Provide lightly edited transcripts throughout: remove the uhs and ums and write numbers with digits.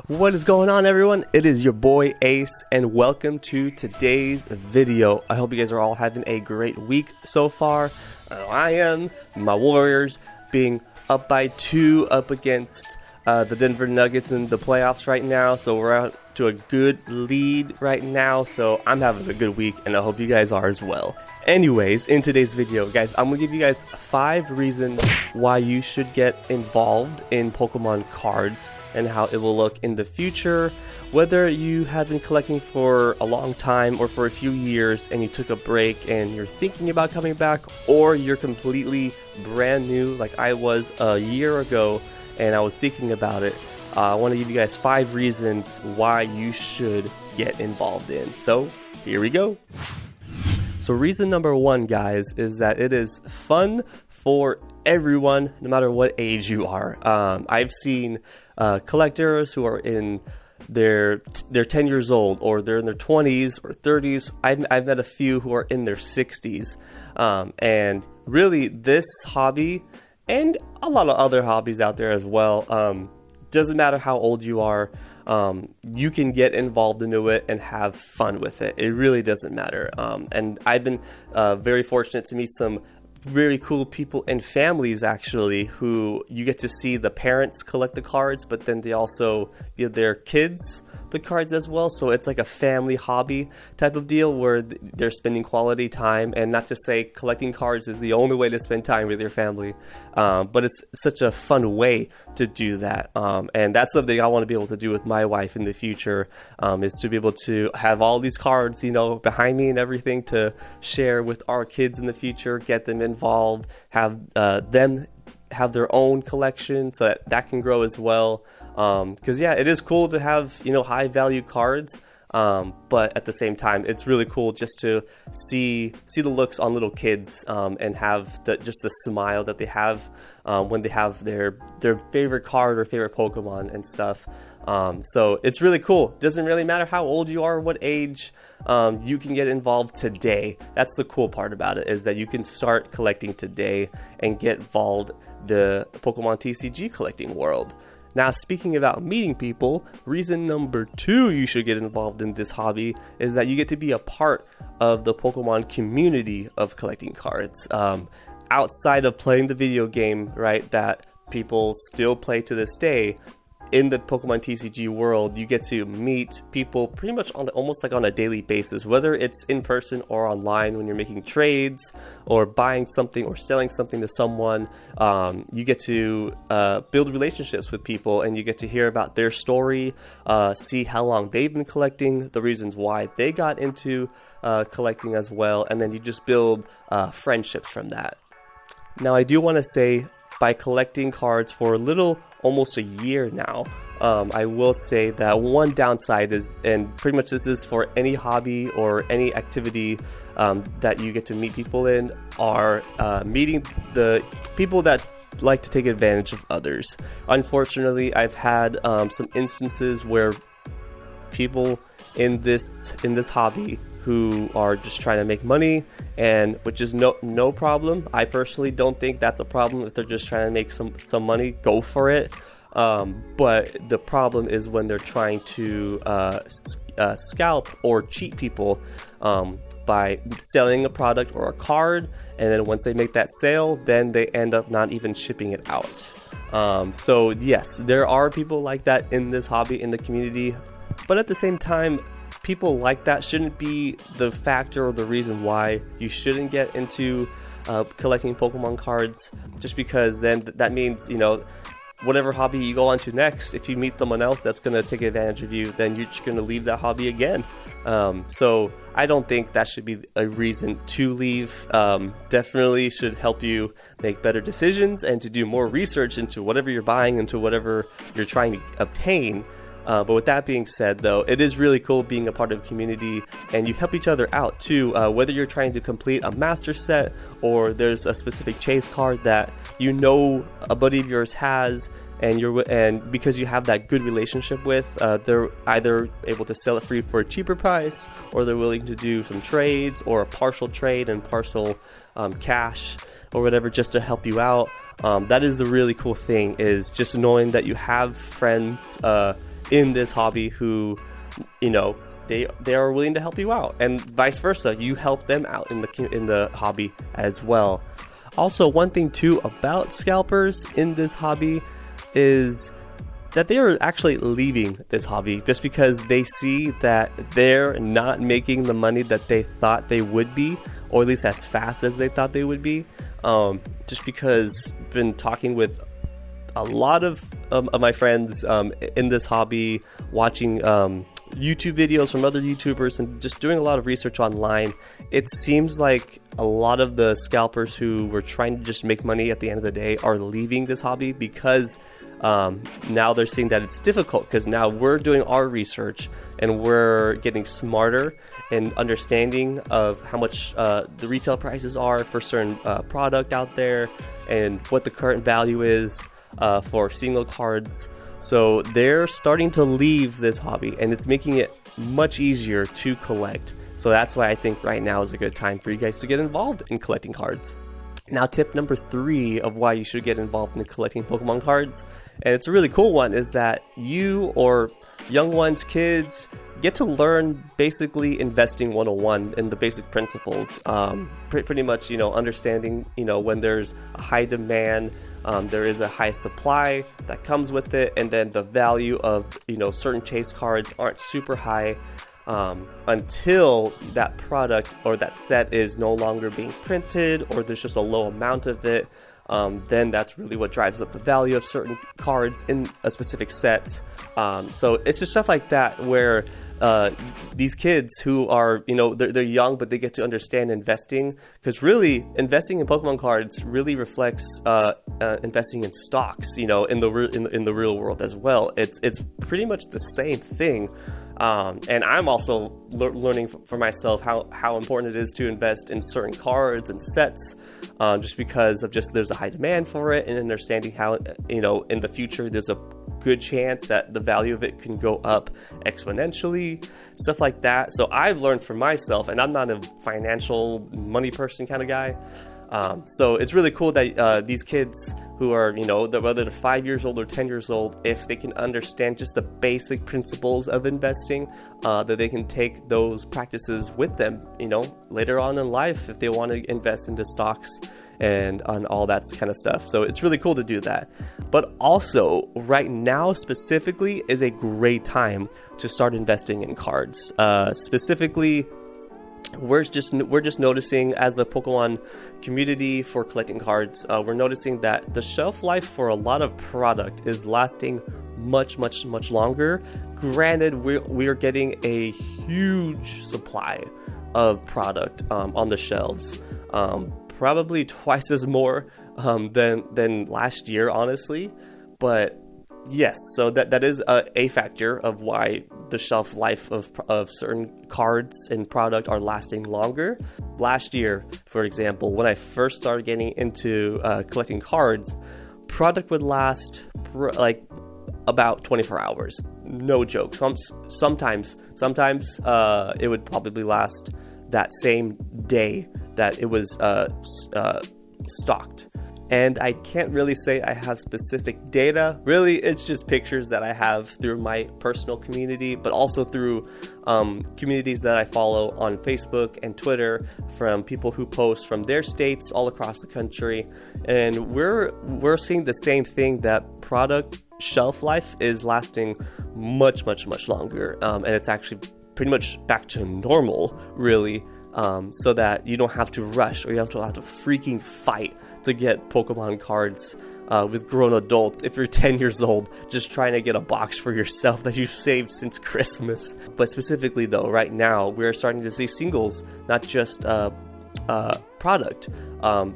What is going on, everyone? It is your boy Ace, and welcome to today's video. I hope you guys are all having a great week so far. I am. My Warriors being up by 2 up against the Denver Nuggets in the playoffs right now, so we're out to a good lead right now, so I'm having a good week, and I hope you guys are as well. Anyways, in today's video, guys, I'm going to give you guys 5 reasons why you should get involved in Pokemon cards and how it will look in the future. Whether you have been collecting for a long time or for a few years and you took a break and you're thinking about coming back, or you're completely brand new like I was a year ago and I was thinking about it, I want to give you guys 5 reasons why you should get involved in. So here we go. So reason number 1, guys, is that it is fun for everyone, no matter what age you are. I've seen collectors who are in they're 10 years old, or they're in their 20s or 30s. I've met a few who are in their 60s, and really this hobby, and a lot of other hobbies out there as well, doesn't matter how old you are. You can get involved into it and have fun with it. It really doesn't matter. And I've been very fortunate to meet some very cool people and families, actually, who you get to see the parents collect the cards, but then they also give their kids the cards as well. So it's like a family hobby type of deal where they're spending quality time. And not to say collecting cards is the only way to spend time with your family, but it's such a fun way to do that. And that's something I want to be able to do with my wife in the future, is to be able to have all these cards, you know, behind me and everything to share with our kids in the future, get them involved, have them have their own collection so that can grow as well. Because yeah, it is cool to have, you know, high value cards, but at the same time it's really cool just to see the looks on little kids, and have just the smile that they have when they have their favorite card or favorite Pokemon and stuff. So it's really cool. Doesn't really matter how old you are, what age, you can get involved today. That's the cool part about it, is that you can start collecting today and get involved the Pokemon TCG collecting world. Now, speaking about meeting people, reason number 2 you should get involved in this hobby is that you get to be a part of the Pokemon community of collecting cards. Outside of playing the video game, right, that people still play to this day, in the Pokemon TCG world, you get to meet people pretty much almost like on a daily basis, whether it's in person or online when you're making trades or buying something or selling something to someone. You get to build relationships with people, and you get to hear about their story, see how long they've been collecting, the reasons why they got into collecting as well, and then you just build friendships from that. Now, I do want to say, by collecting cards for almost a year now, I will say that one downside is, and pretty much this is for any hobby or any activity that you get to meet people in, are meeting the people that like to take advantage of others. Unfortunately, I've had some instances where people in this hobby who are just trying to make money, and which is no problem. I personally don't think that's a problem. If they're just trying to make some money, go for it. But the problem is when they're trying to scalp or cheat people by selling a product or a card, and then once they make that sale, then they end up not even shipping it out. So yes, there are people like that in this hobby, in the community, but at the same time, people like that shouldn't be the factor or the reason why you shouldn't get into collecting Pokemon cards, just because then that means, you know, whatever hobby you go on to next, if you meet someone else that's going to take advantage of you, then you're just going to leave that hobby again. So I don't think that should be a reason to leave. Definitely should help you make better decisions and to do more research into whatever you're buying, into whatever you're trying to obtain. But with that being said, though, it is really cool being a part of a community, and you help each other out too, whether you're trying to complete a master set or there's a specific chase card that you know a buddy of yours has, and because you have that good relationship with, they're either able to sell it for you for a cheaper price, or they're willing to do some trades or a partial trade and partial cash or whatever, just to help you out. That is the really cool thing, is just knowing that you have friends in this hobby who, you know, they are willing to help you out, and vice versa. You help them out in the hobby as well. Also, one thing too about scalpers in this hobby is that they are actually leaving this hobby just because they see that they're not making the money that they thought they would be, or at least as fast as they thought they would be. Just because I've been talking with a lot of my friends in this hobby, watching YouTube videos from other YouTubers, and just doing a lot of research online. It seems like a lot of the scalpers who were trying to just make money at the end of the day are leaving this hobby because now they're seeing that it's difficult, because now we're doing our research and we're getting smarter and understanding of how much the retail prices are for certain product out there and what the current value is for single cards. So they're starting to leave this hobby, and it's making it much easier to collect. So that's why I think right now is a good time for you guys to get involved in collecting cards. Now, tip number 3 of why you should get involved in collecting Pokemon cards, and it's a really cool one, is that you or young ones, kids, get to learn basically investing 101 in the basic principles. Pretty much, you know, understanding, you know, when there's a high demand, there is a high supply that comes with it, and then the value of, you know, certain chase cards aren't super high until that product or that set is no longer being printed, or there's just a low amount of it. Then that's really what drives up the value of certain cards in a specific set. So it's just stuff like that where these kids who are, you know, they're young, but they get to understand investing, because really investing in Pokemon cards really reflects investing in stocks, you know, in the real world as well. It's pretty much the same thing. And I'm also learning for myself how important it is to invest in certain cards and sets, just because of there's a high demand for it, and understanding how, you know, in the future there's a good chance that the value of it can go up exponentially, stuff like that. So I've learned for myself, and I'm not a financial money person kind of guy. So it's really cool that these kids who are, you know, whether they're 5 years old or 10 years old, if they can understand just the basic principles of investing, that they can take those practices with them, you know, later on in life if they want to invest into stocks and on all that kind of stuff. So it's really cool to do that. But also, right now specifically is a great time to start investing in cards. Specifically, we're just noticing, as a Pokemon community for collecting cards, we're noticing that the shelf life for a lot of product is lasting much longer. Granted, we are getting a huge supply of product on the shelves, probably twice as more than last year, honestly. But yes, so that is a factor of why the shelf life of certain cards and product are lasting longer. Last year, for example, when I first started getting into collecting cards, product would last like about 24 hours. No joke. Sometimes it would probably last that same day that it was stocked. And I can't really say I have specific data. Really, it's just pictures that I have through my personal community, but also through communities that I follow on Facebook and Twitter from people who post from their states all across the country. And we're seeing the same thing, that product shelf life is lasting much longer. And it's actually pretty much back to normal, really. So that you don't have to rush, or you don't have to freaking fight to get Pokemon cards with grown adults if you're 10 years old, just trying to get a box for yourself that you've saved since Christmas. But specifically though, right now, we're starting to see singles, not just product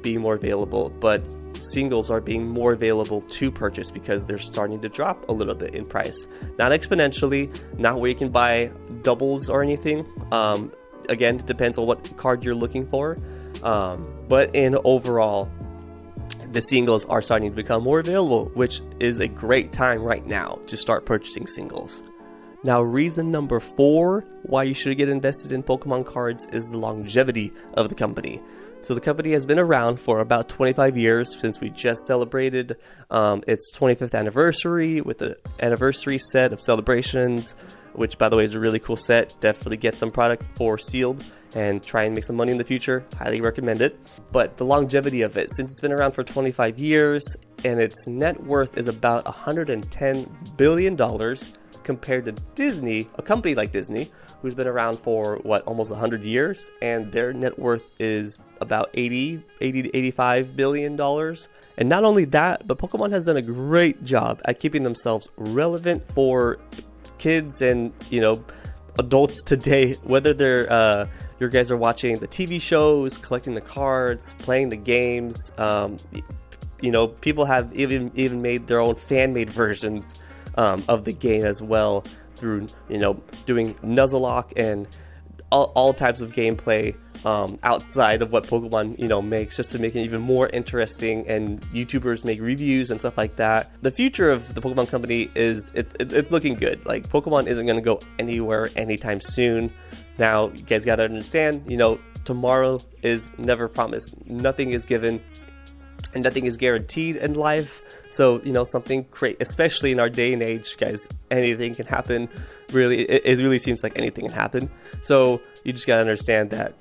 being more available, but singles are being more available to purchase because they're starting to drop a little bit in price. Not exponentially, not where you can buy doubles or anything. Again, it depends on what card you're looking for. But in overall, the singles are starting to become more available, which is a great time right now to start purchasing singles. Now, reason number 4 why you should get invested in Pokemon cards is the longevity of the company. So the company has been around for about 25 years, since we just celebrated its 25th anniversary with the anniversary set of celebrations, which by the way is a really cool set. Definitely get some product for sealed and try and make some money in the future. Highly recommend it. But the longevity of it, since it's been around for 25 years and its net worth is about $110 billion compared to Disney, a company like Disney, who's been around for almost 100 years, and their net worth is about 80 to 85 billion dollars. And not only that, but Pokemon has done a great job at keeping themselves relevant for kids and adults today, whether they're you guys are watching the TV shows, collecting the cards, playing the games. People have even made their own fan-made versions of the game as well, through doing Nuzlocke and all types of gameplay outside of what Pokemon makes, just to make it even more interesting, and YouTubers make reviews and stuff like that. The future of the Pokemon company is it's looking good. Like, Pokemon isn't going to go anywhere anytime soon. Now you guys got to understand, tomorrow is never promised. Nothing is given and nothing is guaranteed in life. So, something great, especially in our day and age, guys, anything can happen. Really, it really seems like anything can happen. So you just gotta understand that,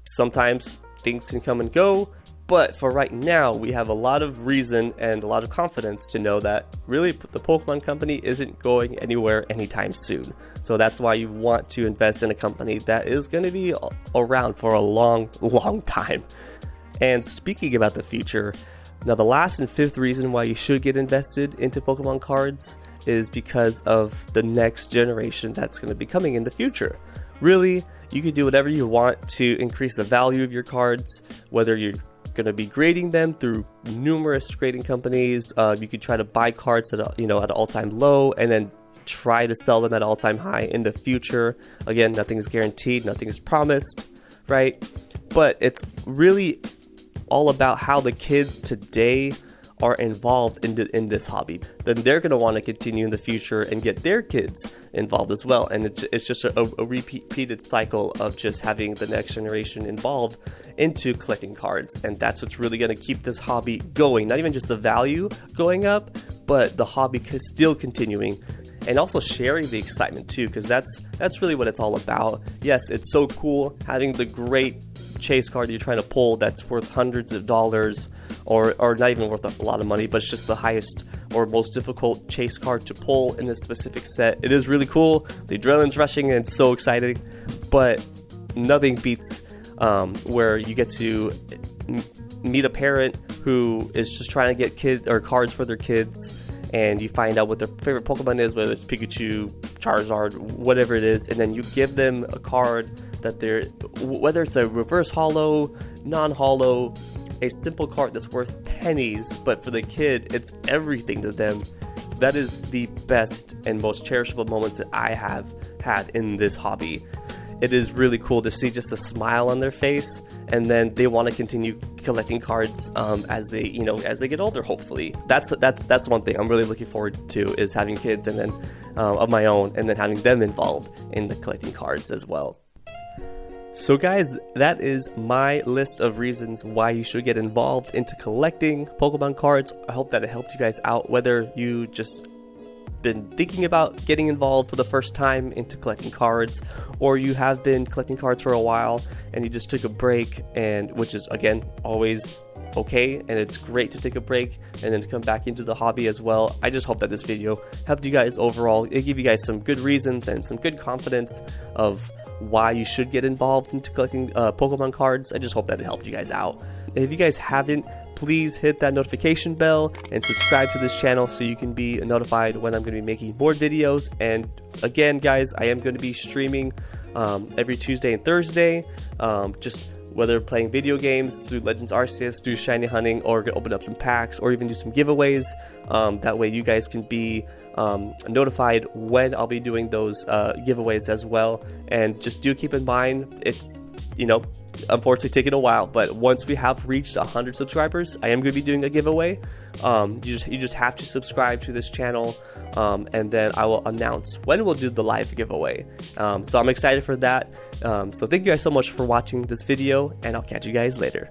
sometimes things can come and go, but for right now, we have a lot of reason and a lot of confidence to know that really the Pokemon company isn't going anywhere anytime soon. So that's why you want to invest in a company that is going to be around for a long, long time. And speaking about the future, now the last and fifth reason why you should get invested into Pokemon cards is because of the next generation that's going to be coming in the future. Really, you can do whatever you want to increase the value of your cards, whether you're going to be grading them through numerous grading companies. You could try to buy cards at at an all-time low and then try to sell them at an all-time high in the future. Again, nothing is guaranteed, nothing is promised, right? But it's really all about how the kids today are involved in this hobby. Then they're going to want to continue in the future and get their kids involved as well. And it's just a repeated cycle of just having the next generation involved into collecting cards. And that's what's really going to keep this hobby going. Not even just the value going up, but the hobby still continuing. And also sharing the excitement too, because that's really what it's all about. Yes, it's so cool having the great chase card you're trying to pull that's worth hundreds of dollars, or not even worth a lot of money, but it's just the highest or most difficult chase card to pull in a specific set. It is really cool. The adrenaline's rushing and it's so exciting, but nothing beats where you get to meet a parent who is just trying to get cards for their kids, and you find out what their favorite Pokemon is, whether it's Pikachu, Charizard, whatever it is, and then you give them a card that whether it's a reverse holo, non-holo, a simple card that's worth pennies, but for the kid, it's everything to them. That is the best and most cherishable moments that I have had in this hobby. It is really cool to see just a smile on their face, and then they want to continue collecting cards as they get older. Hopefully, that's one thing I'm really looking forward to, is having kids and then of my own, and then having them involved in the collecting cards as well. So guys, that is my list of reasons why you should get involved into collecting Pokemon cards. I hope that it helped you guys out, whether you just been thinking about getting involved for the first time into collecting cards, or you have been collecting cards for a while and you just took a break, and which is again always okay, and it's great to take a break and then to come back into the hobby as well. I just hope that this video helped you guys overall. It gave you guys some good reasons and some good confidence of why you should get involved into collecting Pokemon cards. I just hope that it helped you guys out. And if you guys haven't, please hit that notification bell and subscribe to this channel so you can be notified when I'm going to be making more videos. And again, guys, I am going to be streaming every Tuesday and Thursday, just whether playing video games through Legends Arceus, through shiny hunting, or gonna open up some packs, or even do some giveaways. That way you guys can be notified when I'll be doing those giveaways as well. And just do keep in mind, it's unfortunately taking a while, but once we have reached 100 subscribers, I am going to be doing a giveaway. You just have to subscribe to this channel, and then I will announce when we'll do the live giveaway. So I'm excited for that. So thank you guys so much for watching this video, and I'll catch you guys later.